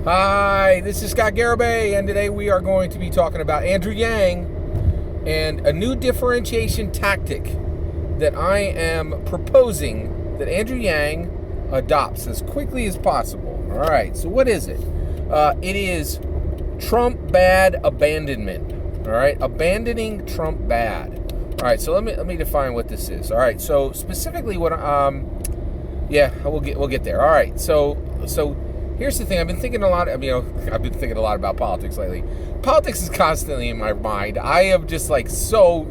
Hi, this is Scott Garibay, and today we are going to be talking about Andrew Yang and a new differentiation tactic that I am proposing that Andrew Yang adopts as quickly as possible. All right, so what is it? It is Trump bad abandonment. All right, abandoning Trump bad. All right, so let me define what this is. All right, so specifically what we'll get there. All right, so here's the thing. I've been thinking a lot. I've been thinking a lot about politics lately. Politics is constantly in my mind. I'm like so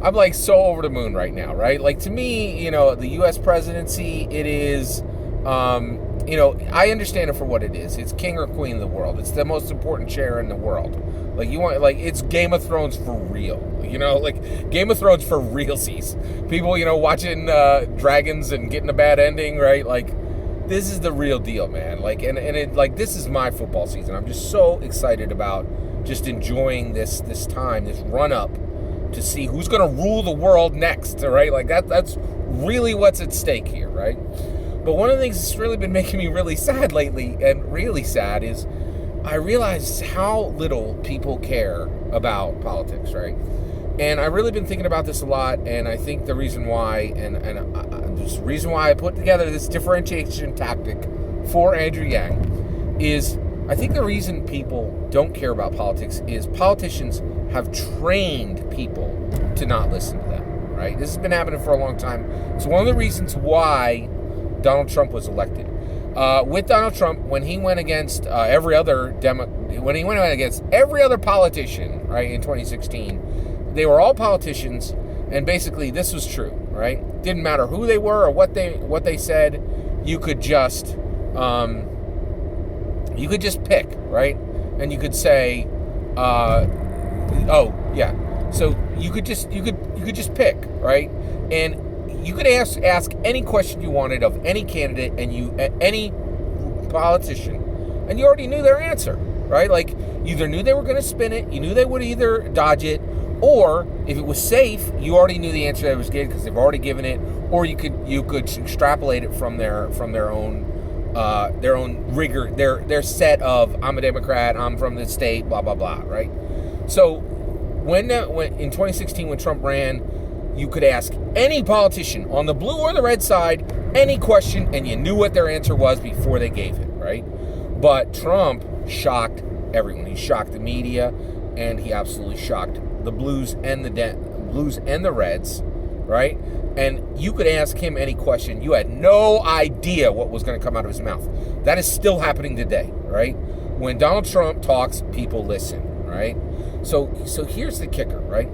over the moon right now, right? Like, to me, the U.S. presidency, it is, I understand it for what it is. It's king or queen of the world. It's the most important chair in the world. It's Game of Thrones for real. Like Game of Thrones for realsies. People, watching dragons and getting a bad ending, right? Like, this is the real deal, man. This is my football season. I'm just so excited about just enjoying this time, this run up to see who's going to rule the world next, right? Like that's really what's at stake here, right? But one of the things that's really been making me really sad lately, and really sad, is I realize how little people care about politics, right? And I've really been thinking about this a lot, and I think the reason why, the reason why I put together this differentiation tactic for Andrew Yang is, I think the reason people don't care about politics is politicians have trained people to not listen to them, right? This has been happening for a long time. It's one of the reasons why Donald Trump was elected. With Donald Trump, when he went against every other politician, right, in 2016, they were all politicians, and basically this was true, right? Didn't matter who they were or what they said. You could just pick, right? And you could say, So you could just pick, right? And you could ask any question you wanted of any candidate and any politician, and you already knew their answer, right? Like, you either knew they were going to spin it, you knew they would either dodge it, or if it was safe, you already knew the answer that was given because they've already given it, or you could extrapolate it from their own rigor, their set of, I'm a Democrat, I'm from this state, blah blah blah, right? So when in 2016 when Trump ran, you could ask any politician on the blue or the red side any question, and you knew what their answer was before they gave it, right? But Trump shocked everyone. He shocked the media, and he absolutely shocked the blues and the reds, right? And you could ask him any question. You had no idea what was going to come out of his mouth. That is still happening today, right? When Donald Trump talks, people listen, right? So here's the kicker, right?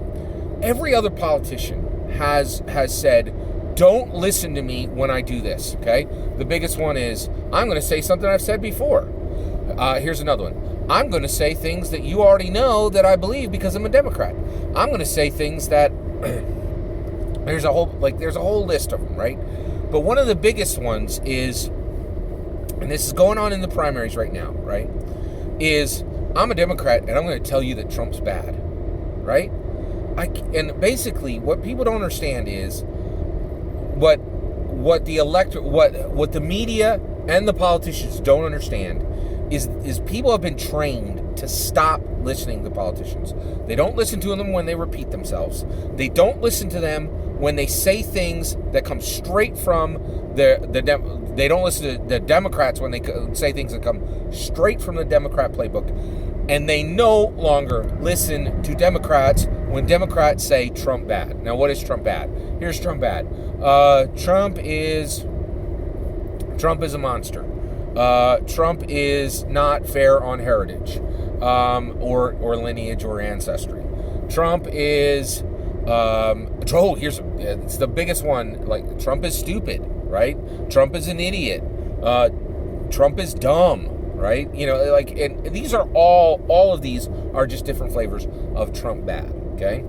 Every other politician has said, don't listen to me when I do this, okay? The biggest one is, I'm going to say something I've said before. Here's another one. I'm going to say things that you already know that I believe because I'm a Democrat. I'm going to say things that there's a whole list of them, right? But one of the biggest ones is, and this is going on in the primaries right now, right, is, I'm a Democrat and I'm going to tell you that Trump's bad, right? And basically what people don't understand is what the media and the politicians don't understand is people have been trained to stop listening to politicians. They don't listen to them when they repeat themselves. They don't listen to them when they say things that come straight from they don't listen to the Democrats when they say things that come straight from the Democrat playbook. And they no longer listen to Democrats when Democrats say Trump bad. Now, what is Trump bad? Here's Trump bad. Trump is a monster. Trump is not fair on heritage, or lineage or ancestry. Trump is, it's the biggest one. Like, Trump is stupid, right? Trump is an idiot. Trump is dumb, right? And these are all of these are just different flavors of Trump bad, okay?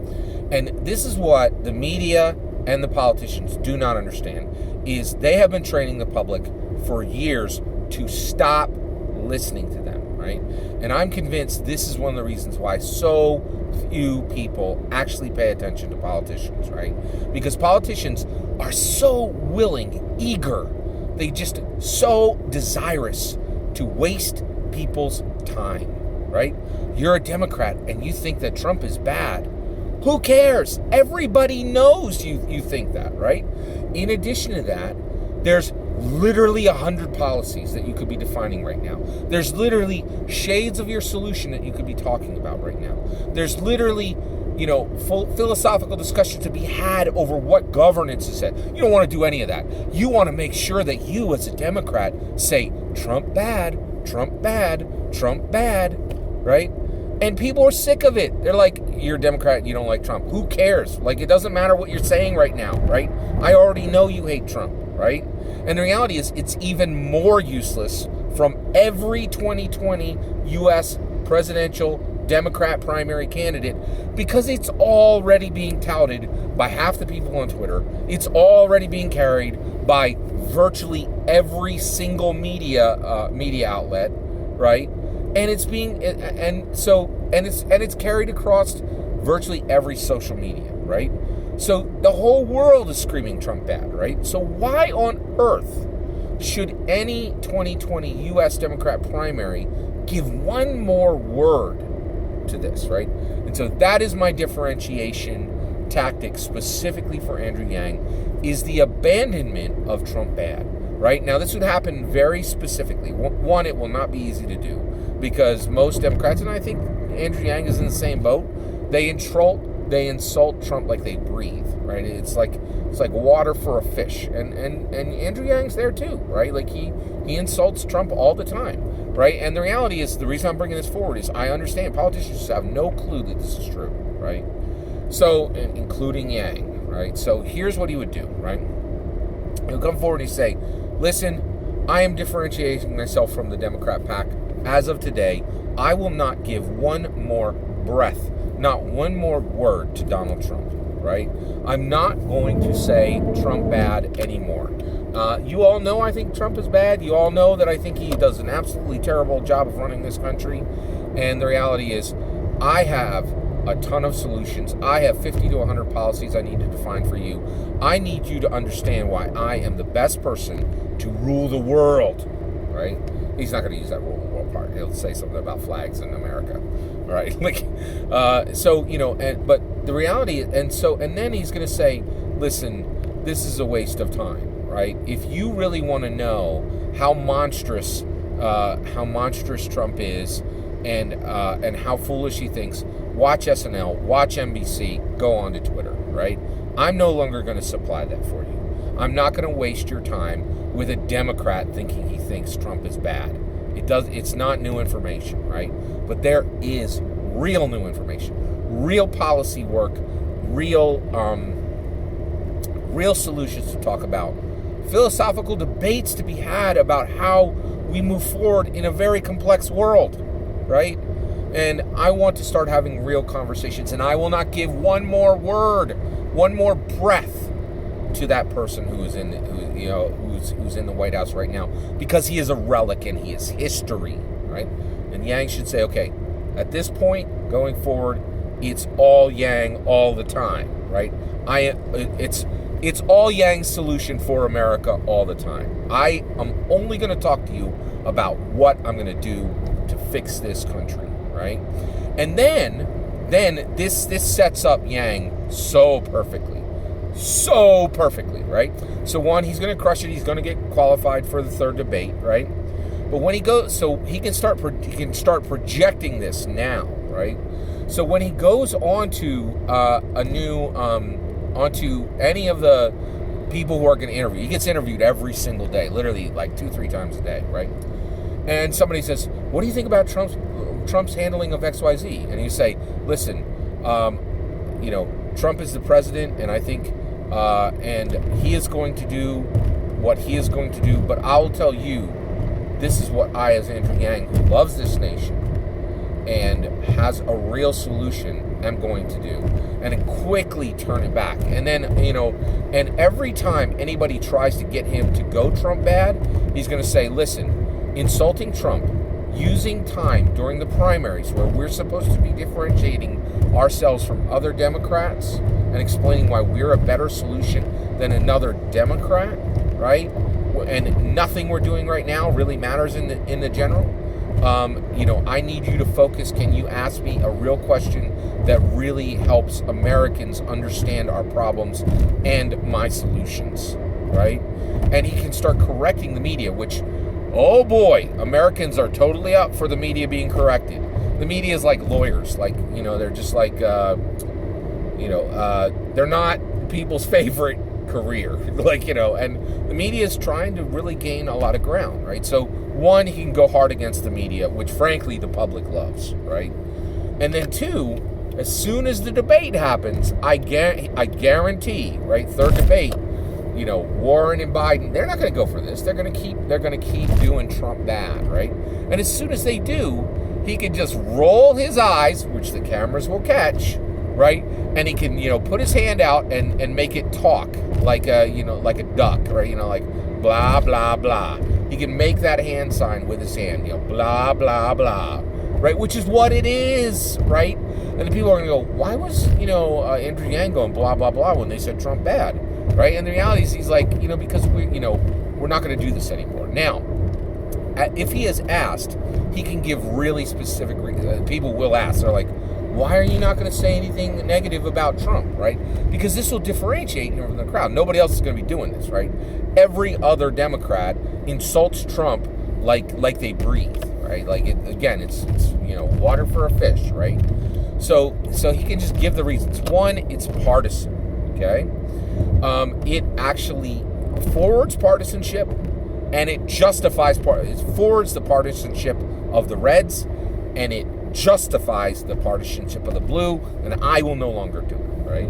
And this is what the media and the politicians do not understand, is they have been training the public for years to stop listening to them, right? And I'm convinced this is one of the reasons why so few people actually pay attention to politicians, right? Because politicians are so willing, eager, they just so desirous to waste people's time, right? You're a Democrat and you think that Trump is bad. Who cares? Everybody knows you think that, right? In addition to that, there's literally 100 policies that you could be defining right now. There's literally shades of your solution that you could be talking about right now. There's literally, full philosophical discussion to be had over what governance is said. You don't want to do any of that. You want to make sure that you, as a Democrat, say Trump bad, Trump bad, Trump bad, right? And people are sick of it. They're like, you're a Democrat and you don't like Trump. Who cares? Like, it doesn't matter what you're saying right now, right? I already know you hate Trump, right? And the reality is, it's even more useless from every 2020 U.S. presidential Democrat primary candidate, because it's already being touted by half the people on Twitter. It's already being carried by virtually every single media outlet, right? And it's carried across virtually every social media, right? So the whole world is screaming Trump bad, right? So why on earth should any 2020 U.S. Democrat primary give one more word to this, right? And so that is my differentiation tactic specifically for Andrew Yang, is the abandonment of Trump bad, right? Now, this would happen very specifically. One, it will not be easy to do, because most Democrats, and I think Andrew Yang is in the same boat, they insult Trump like they breathe, right? It's like water for a fish, and Andrew Yang's there too, right? Like he insults Trump all the time, right? And the reality is, the reason I'm bringing this forward is I understand politicians have no clue that this is true, right? So, including Yang, right? So here's what he would do, right? He'll come forward and he'd say, listen, I am differentiating myself from the Democrat pack. As of today, I will not give one more breath, not one more word to Donald Trump, right? I'm not going to say Trump bad anymore. You all know I think Trump is bad. You all know that I think he does an absolutely terrible job of running this country. And the reality is, I have a ton of solutions. I have 50 to 100 policies I need to define for you. I need you to understand why I am the best person to rule the world, right? He's not going to use that rule the world part. He'll say something about flags in America, right? But the reality, and then he's going to say, listen, this is a waste of time, right? If you really want to know how monstrous Trump is, and how foolish he thinks, watch SNL, watch NBC, go on to Twitter, right? I'm no longer going to supply that for you. I'm not going to waste your time with a Democrat thinking he thinks Trump is bad. It's not new information, right? But there is real new information, real policy work, real solutions to talk about, philosophical debates to be had about how we move forward in a very complex world, right? And I want to start having real conversations, and I will not give one more word, one more breath to that person who's in the White House right now, because he is a relic and he is history, right? And Yang should say, okay, at this point going forward, it's all Yang all the time, right? It's all Yang's solution for America all the time. I am only going to talk to you about what I'm going to do to fix this country, right? And then this sets up Yang so perfectly, right? So one, he's going to crush it. He's going to get qualified for the third debate, right? But when he goes, so he can start projecting this now, right? So when he goes onto onto any of the people who are going to interview, he gets interviewed every single day, literally like 2-3 times a day, right? And somebody says, what do you think about Trump's handling of XYZ? And you say, listen, Trump is the president, and I think, and he is going to do what he is going to do, but I'll tell you, this is what I, as Andrew Yang, who loves this nation and has a real solution, am going to do. And then quickly turn it back. And then, and every time anybody tries to get him to go Trump bad, he's going to say, listen, insulting Trump, using time during the primaries where we're supposed to be differentiating ourselves from other Democrats and explaining why we're a better solution than another Democrat, right? And nothing we're doing right now really matters in the general. I need you to focus. Can you ask me a real question that really helps Americans understand our problems and my solutions, right? And he can start correcting the media, which, oh boy, Americans are totally up for the media being corrected. The media is like lawyers, they're just like, they're not people's favorite career, and the media is trying to really gain a lot of ground, right? So one, he can go hard against the media, which frankly the public loves, right? And then two, as soon as the debate happens, I guarantee, right, third debate, Warren and Biden, they're not going to go for this. They're going to keep doing Trump bad, right? And as soon as they do, he can just roll his eyes, which the cameras will catch, right? And he can, put his hand out and make it talk like a duck, right? Like blah, blah, blah. He can make that hand sign with his hand, blah, blah, blah, right? Which is what it is, right? And the people are going to go, why was, Andrew Yang going blah, blah, blah when they said Trump bad, right? And the reality is he's like, because we're not going to do this anymore. Now, if he is asked, he can give really specific reasons. People will ask, they're like, why are you not going to say anything negative about Trump, right? Because this will differentiate him from the crowd. Nobody else is going to be doing this, right? Every other Democrat insults Trump like they breathe, right? It's water for a fish, right? So he can just give the reasons. One, it's partisan, okay? It actually forwards partisanship, and it justifies it forwards the partisanship of the Reds, and it justifies the partisanship of the blue, and I will no longer do it, right?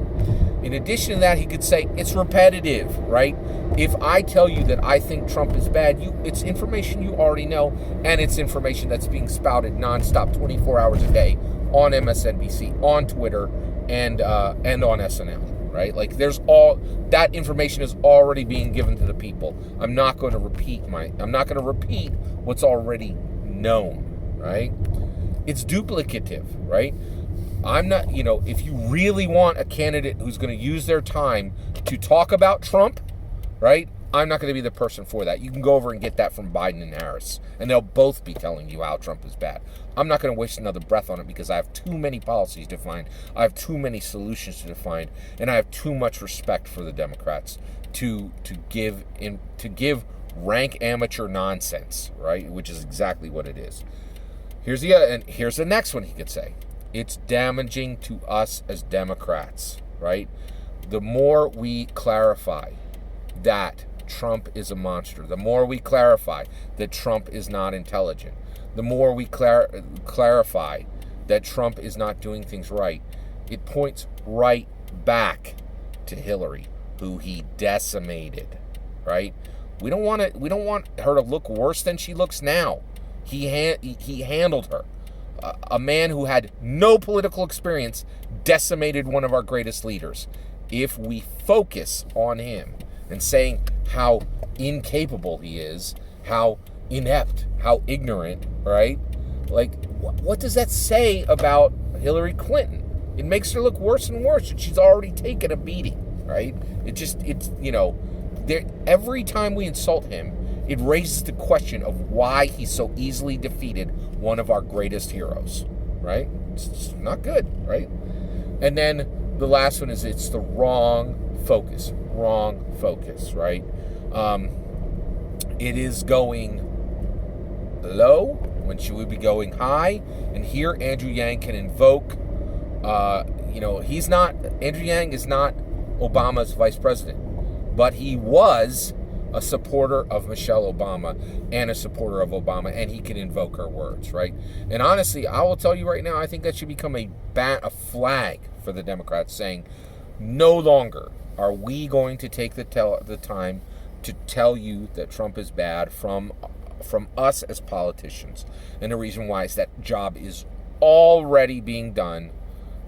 In addition to that, he could say it's repetitive, right? If I tell you that I think Trump is bad, it's information you already know, and it's information that's being spouted nonstop 24 hours a day on MSNBC, on Twitter, and on SNL, right? That information is already being given to the people. I'm not going to repeat what's already known, right? It's duplicative, right? I'm not, if you really want a candidate who's going to use their time to talk about Trump, right? I'm not going to be the person for that. You can go over and get that from Biden and Harris, and they'll both be telling you how Trump is bad. I'm not going to waste another breath on it because I have too many policies to find. I have too many solutions to define, and I have too much respect for the Democrats to give rank amateur nonsense, right? Which is exactly what it is. Here's the next one he could say. It's damaging to us as Democrats, right? The more we clarify that Trump is a monster, the more we clarify that Trump is not intelligent, the more we clarify that Trump is not doing things right, it points right back to Hillary, who he decimated, right? We don't want her to look worse than she looks now. He handled her. A man who had no political experience decimated one of our greatest leaders. If we focus on him and saying how incapable he is, how inept, how ignorant, right? What does that say about Hillary Clinton? It makes her look worse and worse, and she's already taken a beating, right? Every time we insult him, it raises the question of why he so easily defeated one of our greatest heroes, right? It's not good, right? And then the last one is it's the wrong focus, right? It is going low when she would be going high, and here Andrew Yang can invoke, Andrew Yang is not Obama's vice president, but he was a supporter of Michelle Obama and a supporter of Obama, and he can invoke her words, right? And honestly, I will tell you right now, I think that should become a flag for the Democrats, saying no longer are we going to take the time to tell you that Trump is bad from us as politicians. And the reason why is that job is already being done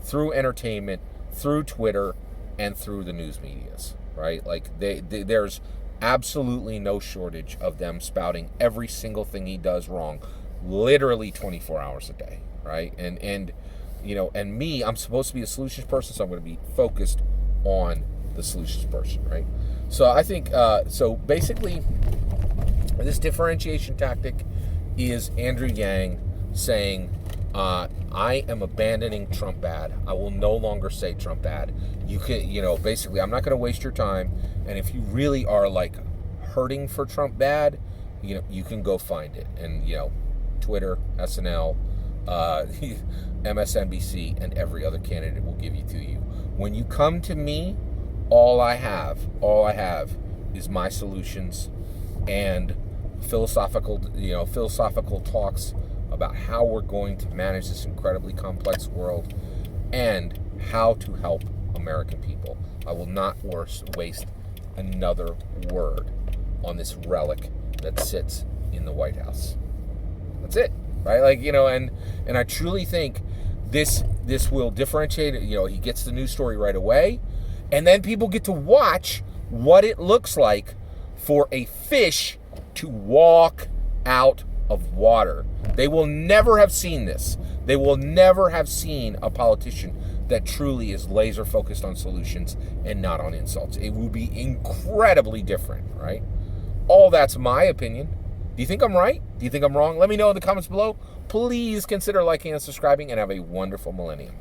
through entertainment, through Twitter, and through the news medias, right? There's absolutely no shortage of them spouting every single thing he does wrong, literally 24 hours a day, right? And me, I'm supposed to be a solutions person, so I'm going to be focused on the solutions person, right? So I think, basically, this differentiation tactic is Andrew Yang saying, I am abandoning Trump bad. I will no longer say Trump bad. You can, basically, I'm not going to waste your time. And if you really are like hurting for Trump bad, you can go find it. And, Twitter, SNL, MSNBC, and every other candidate will give you to you. When you come to me, all I have is my solutions and philosophical talks about how we're going to manage this incredibly complex world and how to help American people. I will not waste another word on this relic that sits in the White House. That's it, right? And I truly think this will differentiate. He gets the news story right away, and then people get to watch what it looks like for a fish to walk out of water. They will never have seen this. They will never have seen a politician that truly is laser focused on solutions and not on insults. It will be incredibly different, right? All that's my opinion. Do you think I'm right? Do you think I'm wrong? Let me know in the comments below. Please consider liking and subscribing, and have a wonderful millennium.